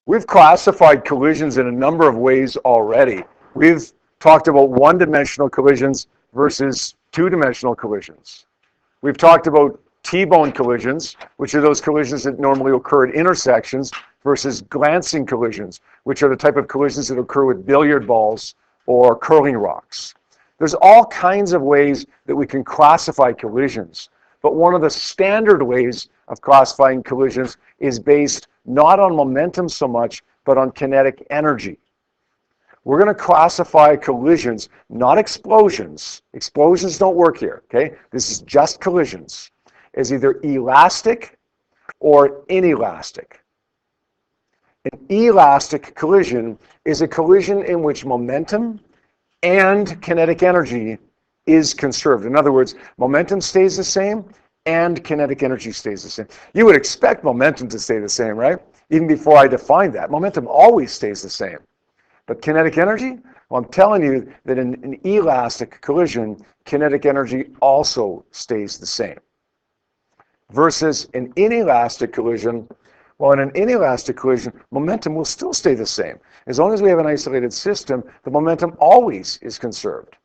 We've classified collisions in a number of ways already. We've talked about one-dimensional collisions versus two-dimensional collisions. We've talked about T-bone collisions, which are those collisions that normally occur at intersections, versus glancing collisions, which are the type of collisions that occur with billiard balls or curling rocks. There's all kinds of ways that we can classify collisions, but one of the standard ways of classifying collisions is based not on momentum so much, but on kinetic energy. We're going to classify collisions, not explosions. Explosions don't work here, okay? This is just collisions, as either elastic or inelastic. An elastic collision is a collision in which momentum and kinetic energy is conserved. In other words, momentum stays the same and kinetic energy stays the same. You would expect momentum to stay the same, right? Even before I define that. Momentum always stays the same. But kinetic energy? Well, I'm telling you that in an elastic collision, kinetic energy also stays the same. Versus an inelastic collision, well, in an inelastic collision, momentum will still stay the same. As long as we have an isolated system, the momentum always is conserved.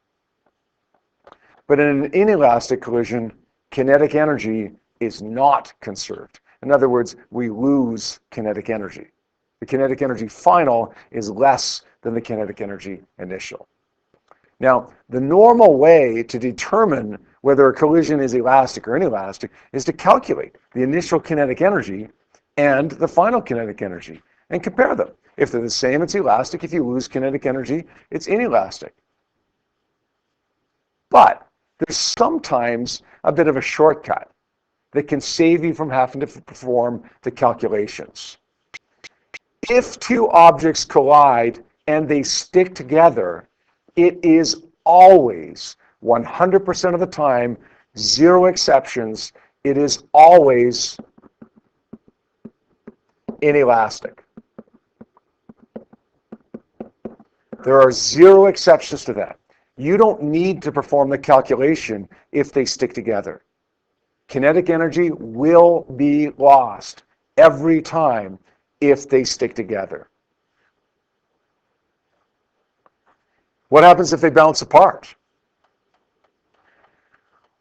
But in an inelastic collision, kinetic energy is not conserved. In other words, we lose kinetic energy. The kinetic energy final is less than the kinetic energy initial. Now, the normal way to determine whether a collision is elastic or inelastic is to calculate the initial kinetic energy and the final kinetic energy and compare them. If they're the same, it's elastic. If you lose kinetic energy, it's inelastic. But there's sometimes a bit of a shortcut that can save you from having to perform the calculations. If two objects collide and they stick together, it is always, 100% of the time, zero exceptions, it is always inelastic. There are zero exceptions to that. You don't need to perform the calculation if they stick together. Kinetic energy will be lost every time if they stick together. What happens if they bounce apart?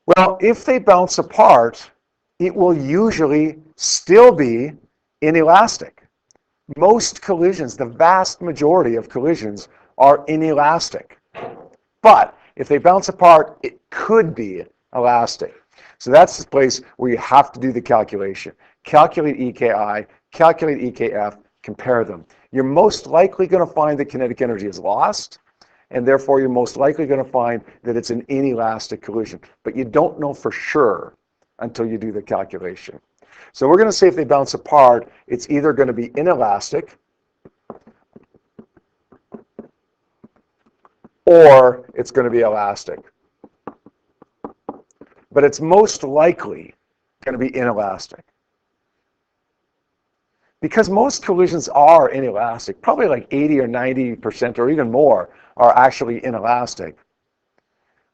Well, if they bounce apart, it will usually still be inelastic. Most collisions, the vast majority of collisions, are inelastic. But if they bounce apart, it could be elastic. So that's the place where you have to do the calculation. Calculate EKI, calculate EKF, compare them. You're most likely going to find that kinetic energy is lost, and therefore you're most likely going to find that it's an inelastic collision. But you don't know for sure until you do the calculation. So we're going to say if they bounce apart, it's either going to be inelastic or it's going to be elastic. But it's most likely going to be inelastic. Because most collisions are inelastic, probably like 80 or 90% or even more are actually inelastic.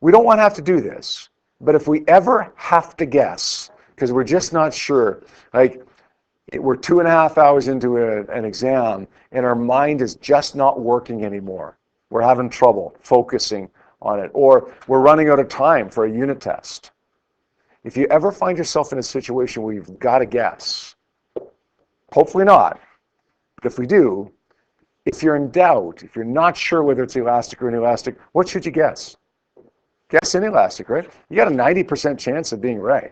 We don't want to have to do this, but if we ever have to guess, because we're just not sure, like we're 2.5 hours into an exam and our mind is just not working anymore. We're having trouble focusing on it, or we're running out of time for a unit test. If you ever find yourself in a situation where you've got to guess, hopefully not, but if we do, if you're in doubt, if you're not sure whether it's elastic or inelastic, what should you guess? Guess inelastic, right? You got a 90% chance of being right.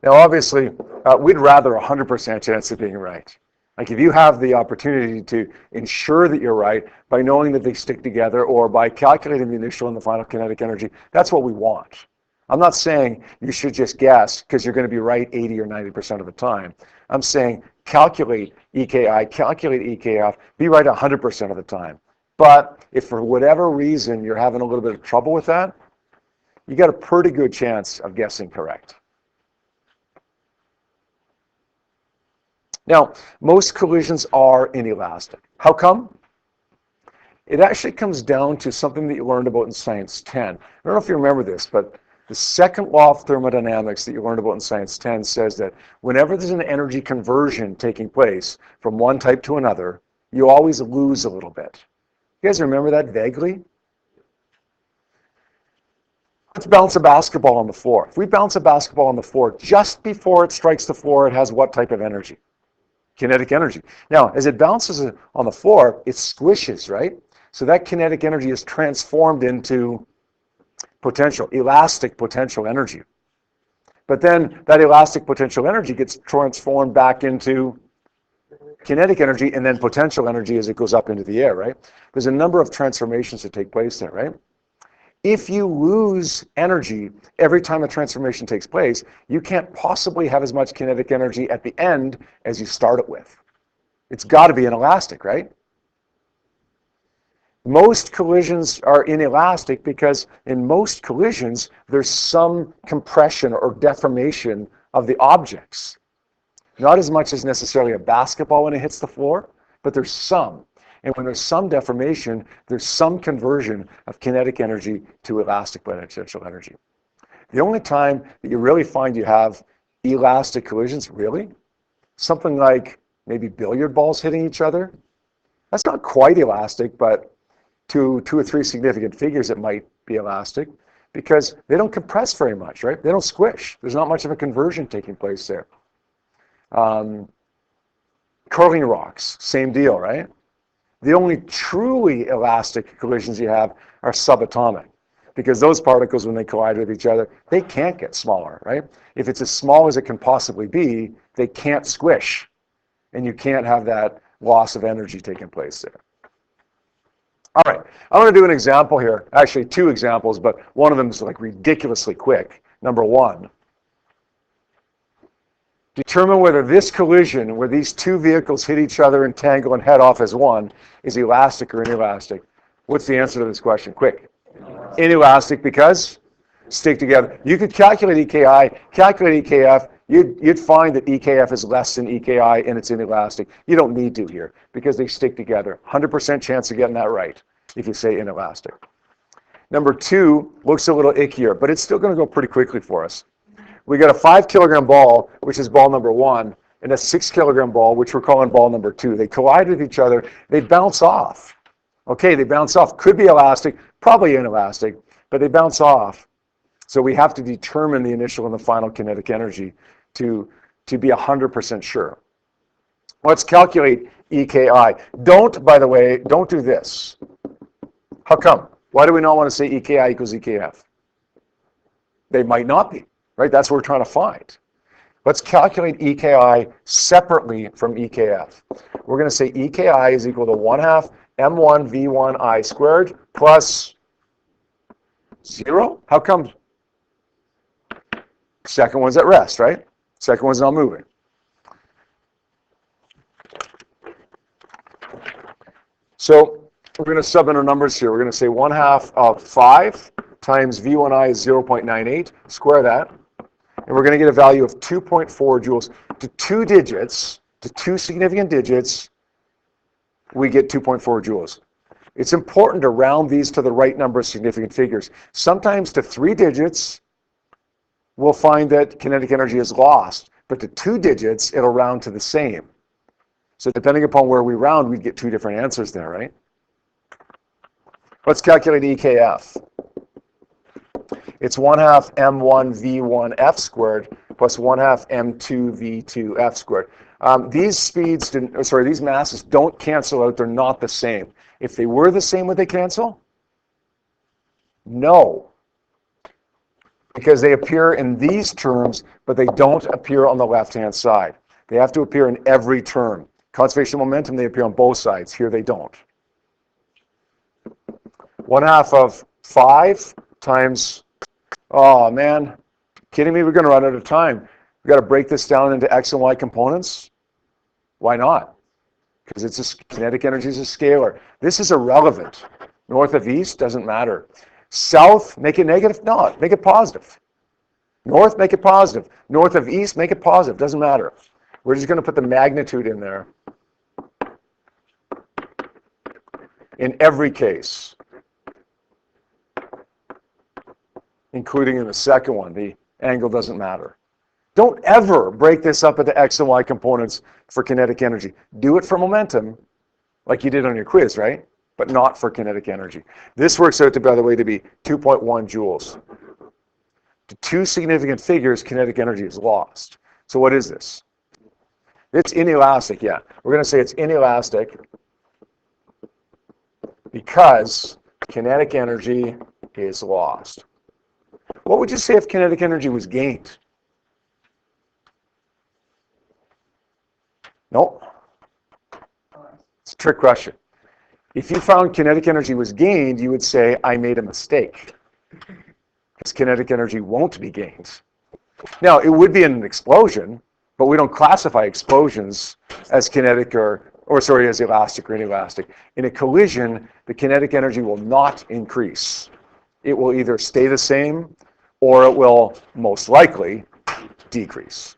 Now, obviously, we'd rather 100% chance of being right. Like if you have the opportunity to ensure that you're right by knowing that they stick together or by calculating the initial and the final kinetic energy, that's what we want. I'm not saying you should just guess because you're going to be right 80 or 90% of the time. I'm saying calculate EKI, calculate EKF, be right 100% of the time. But if for whatever reason you're having a little bit of trouble with that, you got a pretty good chance of guessing correct. Now, most collisions are inelastic. How come? It actually comes down to something that you learned about in Science 10. I don't know if you remember this, but The second law of thermodynamics that you learned about in Science 10 says that whenever there's an energy conversion taking place from one type to another, you always lose a little bit. You guys remember that vaguely? Let's bounce a basketball on the floor. If we bounce a basketball on the floor, just before it strikes the floor, it has what type of energy? Kinetic energy. Now, as it bounces on the floor, it squishes, right? So that kinetic energy is transformed into potential, elastic potential energy. But then that elastic potential energy gets transformed back into kinetic energy and then potential energy as it goes up into the air, right? There's a number of transformations that take place there, right? If you lose energy every time a transformation takes place, you can't possibly have as much kinetic energy at the end as you start it with. It's got to be inelastic, right? Most collisions are inelastic because in most collisions, there's some compression or deformation of the objects. Not as much as necessarily a basketball when it hits the floor, but there's some. And when there's some deformation, there's some conversion of kinetic energy to elastic potential energy. The only time that you really find you have elastic collisions, really, something like maybe billiard balls hitting each other. That's not quite elastic, but to 2 or 3 significant figures, it might be elastic because they don't compress very much, right? They don't squish. There's not much of a conversion taking place there. Curling rocks, same deal, right? The only truly elastic collisions you have are subatomic because those particles, when they collide with each other, they can't get smaller, right? If it's as small as it can possibly be, they can't squish, and you can't have that loss of energy taking place there. All right, I'm going to do an example here, actually 2 examples, but one of them is like ridiculously quick. Number 1, determine whether this collision, where these 2 vehicles hit each other, entangle, and head off as one, is elastic or inelastic. What's the answer to this question? Quick. Inelastic because stick together. You could calculate EKI, calculate EKF. You'd find that EKF is less than EKI and it's inelastic. You don't need to here because they stick together. 100% chance of getting that right if you say inelastic. Number 2 looks a little ickier, but it's still going to go pretty quickly for us. We got a 5-kilogram ball, which is ball number 1, and a 6-kilogram ball, which we're calling ball number 2. They collide with each other. They bounce off. Okay, they bounce off. Could be elastic, probably inelastic, but they bounce off. So we have to determine the initial and the final kinetic energy to be 100% sure. Let's calculate EKI. By the way, don't do this. How come? Why do we not want to say EKI equals EKF? They might not be, right? That's what we're trying to find. Let's calculate EKI separately from EKF. We're going to say EKI is equal to 1/2 M1 V1 I squared plus 0. How come? Second one's at rest, right? Second one's not moving. So we're going to sub in our numbers here. We're going to say 1/2 of 5 times V1I is 0.98. Square that. And we're going to get a value of 2.4 joules. To 2 digits, to 2 significant digits, we get 2.4 joules. It's important to round these to the right number of significant figures. Sometimes to 3 digits, we'll find that kinetic energy is lost. But to 2 digits, it'll round to the same. So depending upon where we round, we get 2 different answers there, right? Let's calculate EKF. It's 1/2 M1 V1F squared plus 1/2 M2 V2F squared. These masses don't cancel out. They're not the same. If they were the same, would they cancel? No. Because they appear in these terms, but they don't appear on the left-hand side. They have to appear in every term. Conservation of momentum, they appear on both sides. Here they don't. 1/2 of 5 times, oh man, kidding me? We're going to run out of time. We've got to break this down into X and Y components. Why not? Because kinetic energy is a scalar. This is irrelevant. North of east doesn't matter. South, make it negative? No, make it positive. North, make it positive. North of east, make it positive. Doesn't matter. We're just going to put the magnitude in there. In every case. including in the second one. The angle doesn't matter. Don't ever break this up into x and y components for kinetic energy. Do it for momentum, like you did on your quiz, right? But not for kinetic energy. This works out to, by the way, to be 2.1 joules. To two significant figures, kinetic energy is lost. So what is this? It's inelastic, yeah. We're going to say it's inelastic because kinetic energy is lost. What would you say if kinetic energy was gained? Nope. It's a trick question. If you found kinetic energy was gained, you would say, I made a mistake. Because kinetic energy won't be gained. Now, it would be in an explosion, but we don't classify explosions as kinetic as elastic or inelastic. In a collision, the kinetic energy will not increase. It will either stay the same or it will most likely decrease.